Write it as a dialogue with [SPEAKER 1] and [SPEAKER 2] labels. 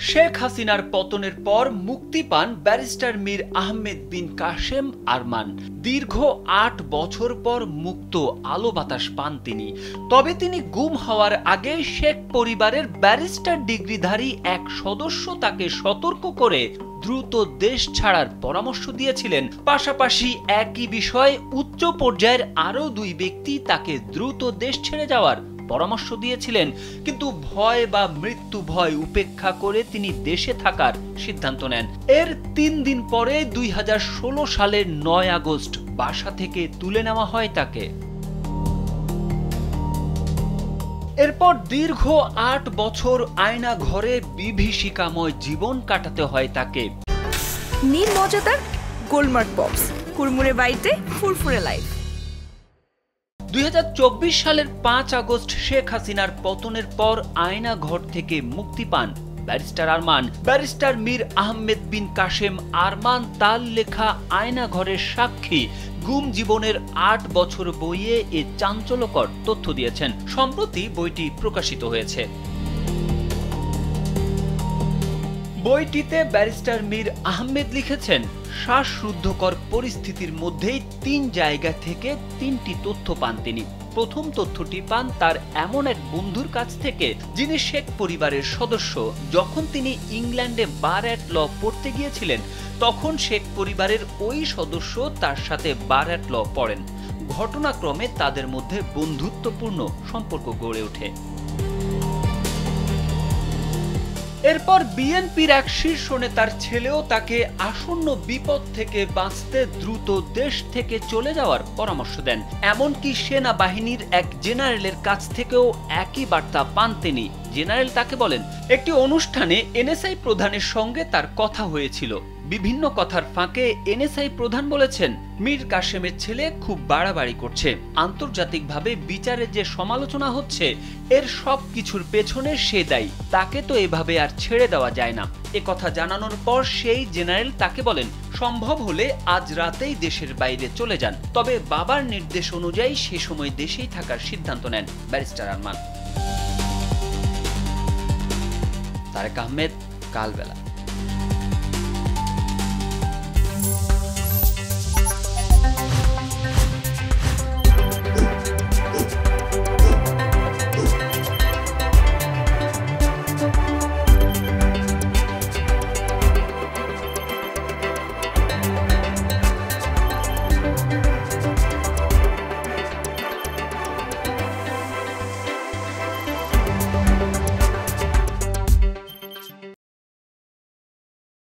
[SPEAKER 1] শেখ হাসিনার পতনের পর মুক্তি পান ব্যারিস্টার মীর আহমেদ বিন কাশেম আরমান। দীর্ঘ ৮ বছর পর মুক্ত আলো বাতাস পান তিনি। তবে তিনি গুম হওয়ার আগে শেখ পরিবারের ব্যারিস্টার ডিগ্রিধারী এক সদস্য তাকে সতর্ক করে দ্রুত দেশ ছাড়ার পরামর্শ দিয়েছিলেন। পাশাপাশি একই বিষয়ে উচ্চ পর্যায়ের আরও ২ ব্যক্তি তাকে দ্রুত দেশ ছেড়ে যাওয়ার পরামর্শ দিয়েছিলেন, কিন্তু ভয় বা মৃত্যু ভয় উপেক্ষা করে তিনি দেশে থাকার সিদ্ধান্ত নেন। এর ৩ দিন পরে ২০১৬ সালের ৯ আগস্ট বাসা থেকে তুলে নেওয়া হয় তাকে। এরপর দীর্ঘ ৮ বছর আয়না ঘরে বিভীষিকাময় জীবন কাটাতে হয় তাকে।
[SPEAKER 2] নীল মজাদার গোলমার্ক পপস, কুরমুরে বাইটে ফুরফুরে লাইফ।
[SPEAKER 1] ২০২৪ সালের ৫ আগস্ট শেখ হাসিনার পতনের পর আয়না ঘর থেকে মুক্তি পান ব্যারিস্টার আরমান। ব্যারিস্টার মীর আহমেদ বিন কাশেম আরমান তার লেখা আয়না ঘরের সাক্ষী গুম জীবনের ৮ বছর বইয়ে এ চাঞ্চল্যকর তথ্য দিয়েছেন। সম্প্রতি বইটি প্রকাশিত হয়েছে। বইটিতে ব্যারিস্টার মীর আহমেদ লিখেছেন, শ্বাসরুদ্ধকর পরিস্থিতির মধ্যেই ৩ জায়গা থেকে ৩টি তথ্য পান তিনি। প্রথম তথ্যটি পান তার এমন এক বন্ধুর কাছ থেকে যিনি শেখ পরিবারের সদস্য। যখন তিনি ইংল্যান্ডে বার অ্যাট ল পড়তে গিয়েছিলেন, তখন শেখ পরিবারের ওই সদস্য তার সাথে বার অ্যাট ল পড়েন। ঘটনাক্রমে তাদের মধ্যে বন্ধুত্বপূর্ণ সম্পর্ক গড়ে ওঠে। এরপর বিএনপির এক শীর্ষ নেতার ছেলেও তাকে আসন্ন বিপদ থেকে বাঁচতে দ্রুত দেশ থেকে চলে যাওয়ার পরামর্শ দেন। এমনকি সেনাবাহিনীর এক জেনারেলের কাছ থেকেও একই বার্তা পান তিনি। জেনারেল তাকে বলেন, একটি অনুষ্ঠানে এনএসআই প্রধানের সঙ্গে তার কথা হয়েছিল। বিভিন্ন কথার ফাঁকে এনএসআই প্রধান বলেছেন, মীর কাশেমের ছেলে খুব বাড়াবাড়ি করছে। আন্তর্জাতিকভাবে বিচারে যে সমালোচনা হচ্ছে, এর সব কিছুর পেছনে সে দায়ী। তাকে তো এভাবে আর ছেড়ে দেওয়া যায় না। এ কথা জানানোর পর সেই জেনারেল তাকে বলেন, সম্ভব হলে আজ রাতেই দেশের বাইরে চলে যান। তবে বাবার নির্দেশ অনুযায়ী সে সময় দেশেই থাকার সিদ্ধান্ত নেন ব্যারিস্টার আরমান। তারেক আহমেদ, কালবেলা।